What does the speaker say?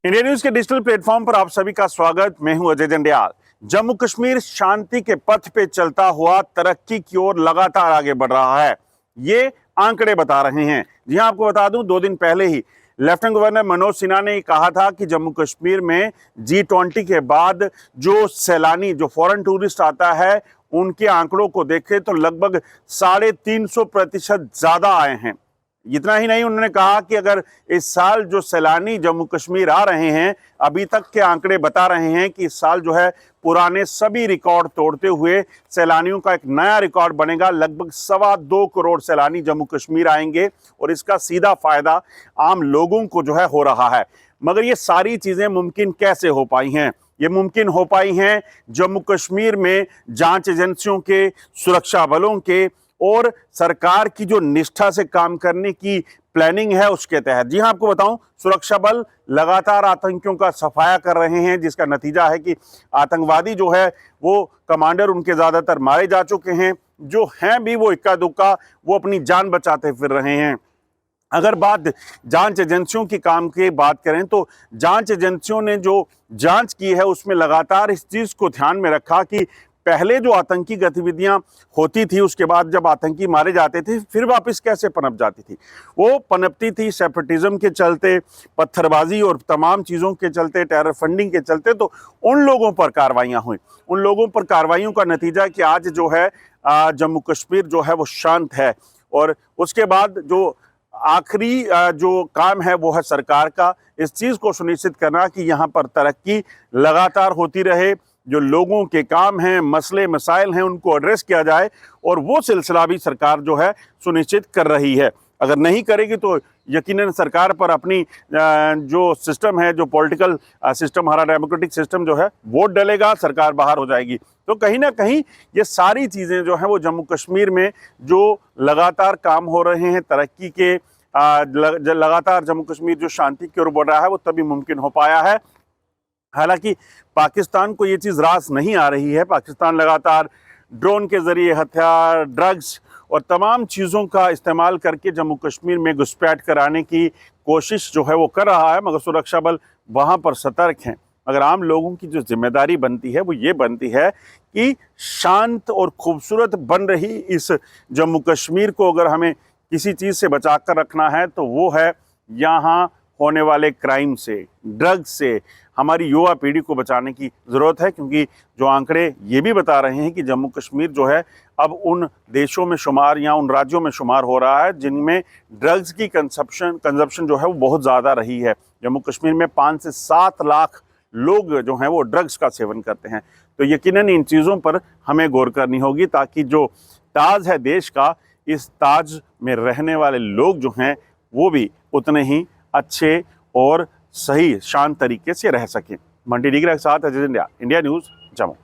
India news के digital platform पर आप सभी का स्वागत। मैं हूं अजय जंडियाल। जम्मू कश्मीर शांति के पथ पे चलता हुआ तरक्की की ओर लगातार आगे बढ़ रहा है, ये आंकड़े बता रहे हैं। जी हां, आपको बता दूं, 2 दिन पहले ही लेफ्टिनेंट गवर्नर मनोज सिन्हा ने कहा था कि जम्मू कश्मीर में G20 के बाद जो सैलानी, जो फॉरेन टूरिस्ट आता है, उनके आंकड़ों को देखें तो लगभग 350% ज्यादा आए हैं। इतना ही नहीं, उन्होंने कहा कि अगर इस साल जो सैलानी जम्मू कश्मीर आ रहे हैं, अभी तक के आंकड़े बता रहे हैं कि इस साल जो है पुराने सभी रिकॉर्ड तोड़ते हुए सैलानियों का एक नया रिकॉर्ड बनेगा। लगभग 2.25 करोड़ सैलानी जम्मू कश्मीर आएंगे और इसका सीधा फायदा आम लोगों को जो है हो रहा है। मगर ये सारी चीजें मुमकिन कैसे हो पाई हैं? ये मुमकिन हो पाई हैं जम्मू कश्मीर में जांच एजेंसियों के, सुरक्षा बलों के और सरकार की जो निष्ठा से काम करने की प्लानिंग है उसके तहत। जी हां, आपको बताऊं, सुरक्षा बल लगातार आतंकियों का सफाया कर रहे हैं, जिसका नतीजा है कि आतंकवादी जो है वो कमांडर उनके ज्यादातर मारे जा चुके हैं। जो हैं भी वो इक्का दुक्का वो अपनी जान बचाते फिर रहे हैं। अगर बात जांच एजेंसियों की काम की बात करें तो जांच एजेंसियों ने जो जांच की है उसमें लगातार इस चीज को ध्यान में रखा कि पहले जो आतंकी गतिविधियां होती थी, उसके बाद जब आतंकी मारे जाते थे, फिर वापस कैसे पनप जाती थी? वो पनपती थी सेपरेटिज्म के चलते, पत्थरबाजी और तमाम चीज़ों के चलते, टेरर फंडिंग के चलते। तो उन लोगों पर कार्रवाइयां हुई। उन लोगों पर कार्रवाइयों का नतीजा कि आज जो है जम्मू कश्मीर जो है वो शांत है। और उसके बाद जो आखिरी जो काम है वो है सरकार का, इस चीज़ को सुनिश्चित करना कि यहाँ पर तरक्की लगातार होती रहे, जो लोगों के काम हैं, मसले मसाइल हैं, उनको एड्रेस किया जाए। और वो सिलसिला भी सरकार जो है सुनिश्चित कर रही है। अगर नहीं करेगी तो यकीनन सरकार पर अपनी जो सिस्टम है, जो पॉलिटिकल सिस्टम, हमारा डेमोक्रेटिक सिस्टम जो है, वोट डलेगा, सरकार बाहर हो जाएगी। तो कहीं ना कहीं ये सारी चीज़ें जो हैं वो जम्मू कश्मीर में जो लगातार काम हो रहे हैं तरक्की के, लगातार जम्मू कश्मीर जो शांति की ओर बढ़ रहा है, वो तभी मुमकिन हो पाया है। हालांकि पाकिस्तान को ये चीज़ रास नहीं आ रही है। पाकिस्तान लगातार ड्रोन के जरिए हथियार, ड्रग्स और तमाम चीज़ों का इस्तेमाल करके जम्मू कश्मीर में घुसपैठ कराने की कोशिश जो है वो कर रहा है, मगर सुरक्षा बल वहाँ पर सतर्क हैं। मगर आम लोगों की जो जिम्मेदारी बनती है वो ये बनती है कि शांत और खूबसूरत बन रही इस जम्मू कश्मीर को अगर हमें किसी चीज़ से बचा कर रखना है तो वो है यहाँ होने वाले क्राइम से, ड्रग्स से हमारी युवा पीढ़ी को बचाने की ज़रूरत है। क्योंकि जो आंकड़े ये भी बता रहे हैं कि जम्मू कश्मीर जो है अब उन देशों में शुमार या उन राज्यों में शुमार हो रहा है जिनमें ड्रग्स की कंजप्शन जो है वो बहुत ज़्यादा रही है। जम्मू कश्मीर में 5 से 7 लाख लोग जो हैं वो ड्रग्स का सेवन करते हैं। तो यकीनन इन चीज़ों पर हमें गौर करनी होगी ताकि जो ताज है देश का, इस ताज में रहने वाले लोग जो हैं वो भी उतने ही अच्छे और सही शांत तरीके से रह सकें। मंडी डिग्रा के साथ अजय जंडियाल, इंडिया न्यूज़, जम्मू।